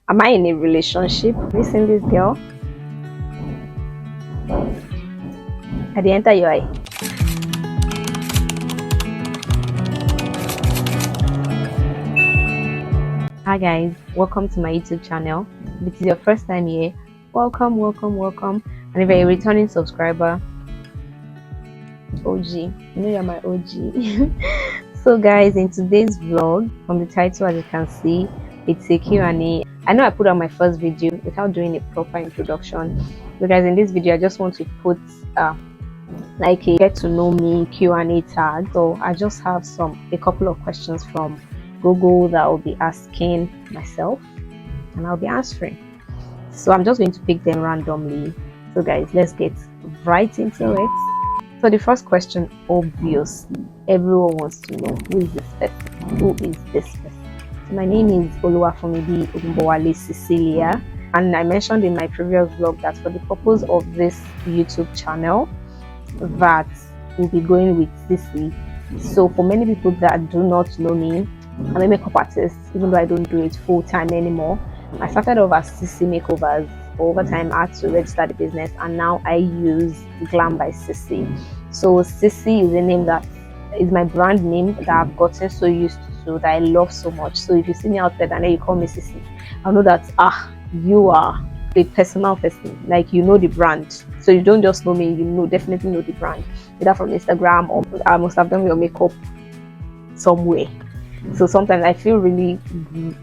Am I in a relationship? Have you seen this girl? I did enter your eye. Hi guys, welcome to my YouTube channel. If it is your first time here, welcome. And if you're a returning subscriber, OG, you know you're my OG. So guys, in today's vlog, from the title as you can see, it's a Q&A. I know I put on my first video without doing a proper introduction. So guys, in this video I just want to put like a get to know me Q&A tag. So I just have a couple of questions from Google that I'll be asking myself and I'll be answering. So I'm just going to pick them randomly. So guys, let's get right into it. So the first question, obviously everyone wants to know, who is this person? Who is this person? So my name is Oluwafumidi Ogunbowale Cecilia, and I mentioned in my previous vlog that for the purpose of this YouTube channel that we'll be going with CECI. So for many people that do not know me, I'm a makeup artist, even though I don't do it full time anymore. I started off as CECI makeovers. Over time I had to register the business, and now I use Glam by CECI. So CECI is a name that is my brand name that I've gotten so used to, that I love so much. So if you see me out there and then you call me CECI, I know that you are a personal person, like you know the brand. So you don't just know me, you definitely know the brand, either from Instagram or I must have done your makeup somewhere. So sometimes I feel really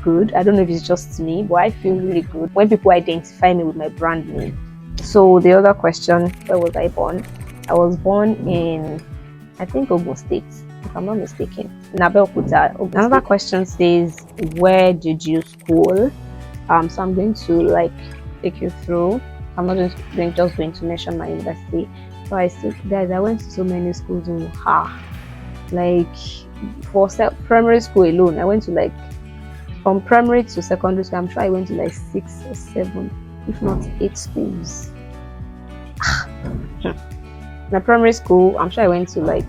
good. I don't know if it's just me, but I feel really good when people identify me with my brand name. So the other question, where was I born? I was born in, I think, Ogun State, if I'm not mistaken, in Abeokuta. Another question says, where did you school? So I'm going to take you through. I'm not just going to mention my university. So I went to so many schools in for primary school alone, I went to from primary to secondary school, I'm sure I went to 6 or 7, if not 8 schools. My primary school, I'm sure I went to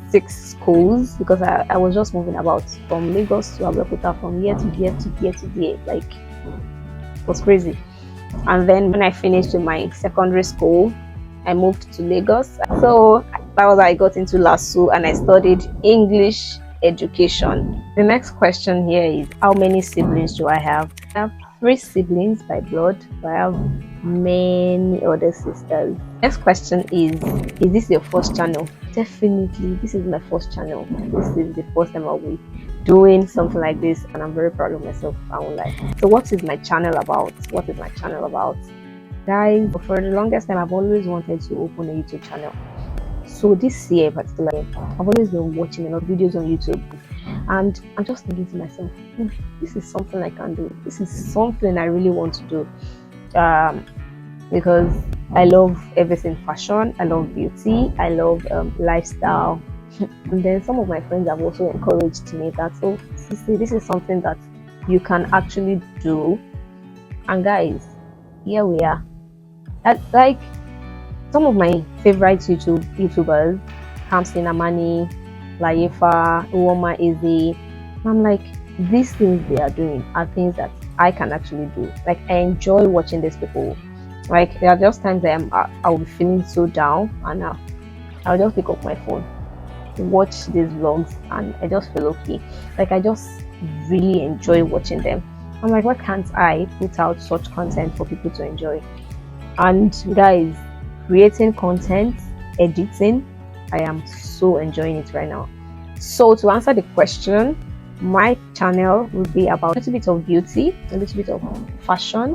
6 schools, because I was just moving about from Lagos to Abeokuta, from year to year to year to year. It was crazy. And then when I finished in my secondary school, I moved to Lagos. So that was how I got into LASU, and I studied English education. The next question here is, how many siblings do I have? I have 3 siblings by blood, but I have many other sisters. Next question is this your first channel? Definitely, this is my first channel. This is the first time I'll be doing something like this, and I'm very proud of myself, I won't lie. So what is my channel about? Guys, for the longest time I've always wanted to open a YouTube channel. So this year particularly, I've always been watching a lot of videos on YouTube, and I'm just thinking to myself, this is something I can do. This is something I really want to do, because I love everything fashion, I love beauty, I love lifestyle. And then some of my friends have also encouraged me that, this is something that you can actually do. And guys, here we are. Some of my favorite YouTubers, Kamsin Amani, Layefa, Uwoma Izzy, I'm like, these things they are doing are things that I can actually do. I enjoy watching these people. There are just times I'll be feeling so down, and I'll just pick up my phone, watch these vlogs, and I just feel okay. I just really enjoy watching them. I'm like, why can't I put out such content for people to enjoy? And guys, creating content, editing, I am so enjoying it right now. So to answer the question, my channel will be about a little bit of beauty, a little bit of fashion,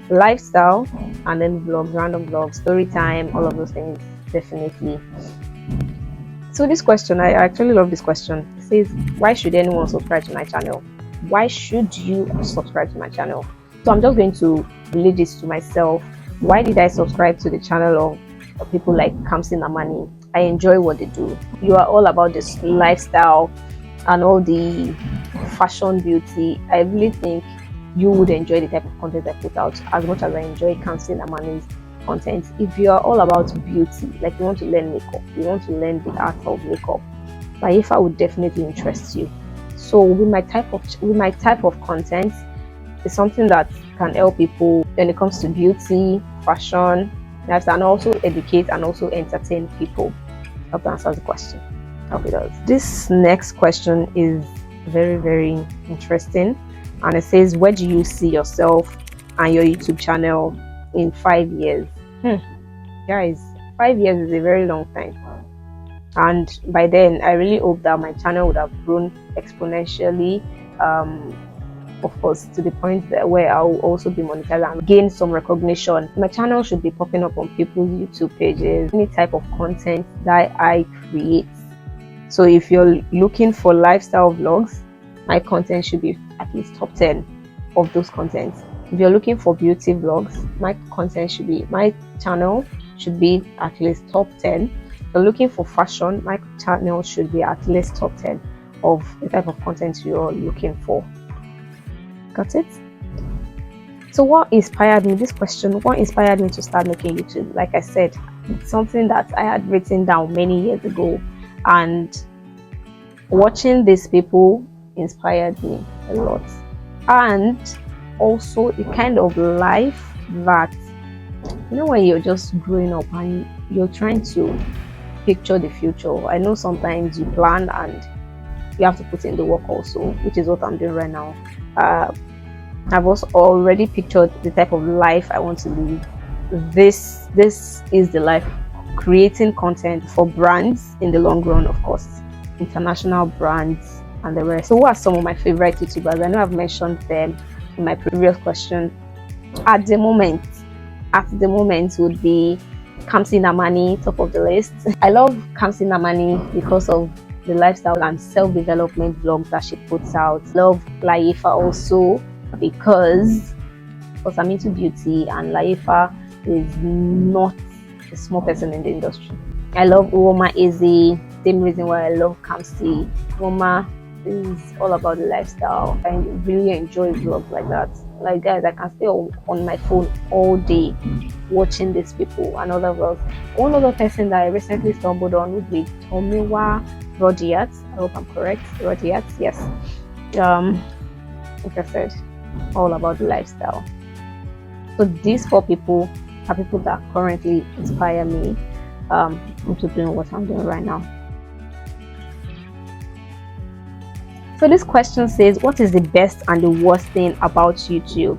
lifestyle, and then vlogs, random vlogs, story time, all of those things, definitely. So this question, I actually love this question. It says, why should anyone subscribe to my channel? Why should you subscribe to my channel? So I'm just going to relate this to myself. Why did I subscribe to the channel of people like Kamsin Amani? I enjoy what they do. You are all about this lifestyle and all the fashion, beauty. I really think you would enjoy the type of content I put out as much as I enjoy Kamsin Amani's content. If you are all about beauty, you want to learn makeup, you want to learn the art of makeup, Layefa would definitely interest you. So with my type of content, It's something that can help people when it comes to beauty, fashion, lifestyle, and also educate and also entertain people. I hope that answers the question. I hope it does. This next question is very, very interesting, and it says, where do you see yourself and your YouTube channel in 5 years? Guys, 5 years is a very long time, and by then I really hope that my channel would have grown exponentially, of course, to the point that where I'll also be monetized and gain some recognition. My channel should be popping up on people's YouTube pages, any type of content that I create. So if you're looking for lifestyle vlogs, my content should be at least top 10 of those contents. If you're looking for beauty vlogs, my channel should be at least top 10. If you're looking for fashion, my channel should be at least top 10 of the type of content you're looking for. Got it? So what inspired me, this question, what inspired me to start making YouTube? Like I said, it's something that I had written down many years ago, and watching these people inspired me a lot. And also the kind of life that, you know, when you're just growing up and you're trying to picture the future. I know sometimes you plan and you have to put in the work also, which is what I'm doing right now. I've also already pictured the type of life I want to live. This is the life, creating content for brands in the long run, of course, international brands and the rest. So what are some of my favorite YouTubers? I know I've mentioned them in my previous question. At the moment would be Kamsi Namani, top of the list. I love Kamsi Namani because of the lifestyle and self-development vlogs that she puts out. Love Laifa also because I'm into beauty, and Laifa is not a small person in the industry. I love Uoma Eze, same reason why I love Kamsi. Uoma is all about the lifestyle. I really enjoy vlogs like that. Like, guys, I can stay on my phone all day watching these people and other vlogs. One other person that I recently stumbled on would be Tomiwa Rodiat. I hope I'm correct. Rodiat, yes. Like I said, all about the lifestyle. So these 4 people are people that currently inspire me into doing what I'm doing right now. So this question says, what is the best and the worst thing about YouTube?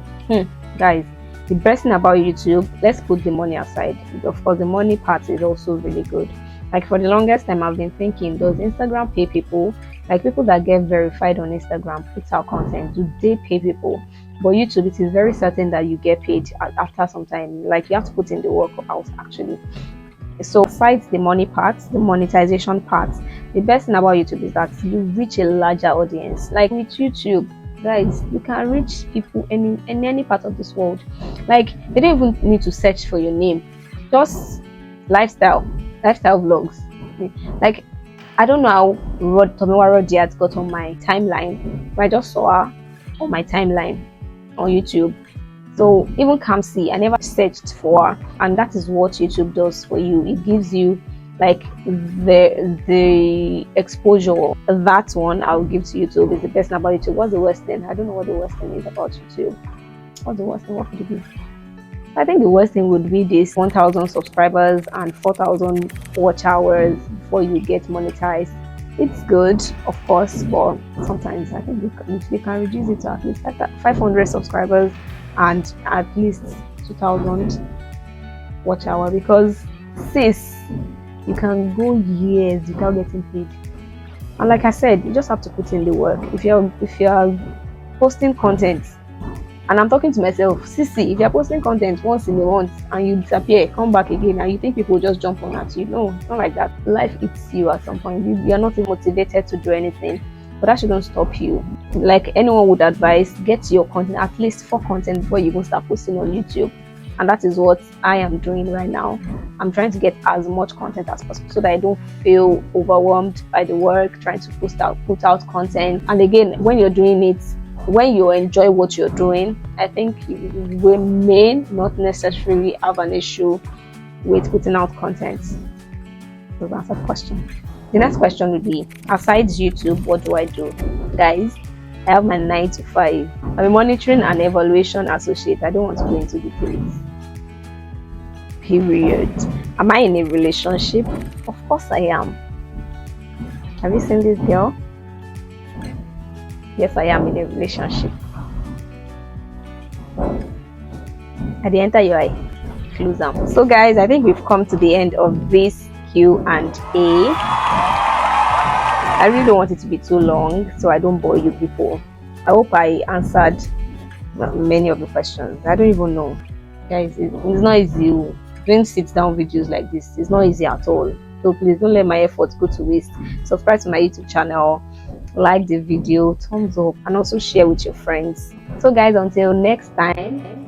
Guys, the best thing about YouTube, let's put the money aside. Of course, the money part is also really good. Like, for the longest time, I've been thinking, does Instagram pay people? Like, people that get verified on Instagram put out content, do they pay people? But YouTube, it is very certain that you get paid after some time. Like, you have to put in the work out, actually. So besides the money part, the monetization part, the best thing about YouTube is that you reach a larger audience. Like with YouTube, guys, you can reach people in any part of this world. Like, they don't even need to search for your name, just lifestyle vlogs. Like, I don't know how Tomiwa Rodiat got on my timeline, but I just saw her on my timeline on YouTube. So even Kamsi, I never searched for her, and that is what YouTube does for you. It gives you like the exposure. That one I'll give to YouTube is the best thing about YouTube. What's the worst thing? I don't know what the worst thing is about YouTube. What's the worst thing? What could it be? I think the worst thing would be this 1,000 subscribers and 4,000 watch hours before you get monetized. It's good, of course, but sometimes I think we can reduce it to at least 500 subscribers and at least 2,000 watch hour, because sis, you can go years without getting paid. And like I said, you just have to put in the work. If you're posting content, and I'm talking to myself, CECI, if you're posting content once in a month and you disappear, come back again, and you think people will just jump on at you, no, it's not like that. Life eats you at some point. You're not motivated to do anything, but that shouldn't stop you. Like anyone would advise, get your content, at least 4 content before you even start posting on YouTube. And that is what I am doing right now. I'm trying to get as much content as possible so that I don't feel overwhelmed by the work, trying to put out content. And again, when you're doing it, when you enjoy what you're doing, I think we may not necessarily have an issue with putting out content. So that's a question. The next question would be, aside YouTube, what do I do? Guys, I have my 9 to 5. I'm a monitoring and evaluation associate. I don't want to go into details. Period. Am I in a relationship? Of course I am. Have you seen this girl? Yes, I am in a relationship. At the enter your eye, close them. So guys, I think we've come to the end of this Q&A. I really don't want it to be too long, so I don't bore you people. I hope I answered many of the questions. I don't even know, guys. It's not easy doing sit-down videos like this. It's not easy at all. So please don't let my efforts go to waste. Subscribe to my YouTube channel, like the video, thumbs up, and also share with your friends. So guys, until next time.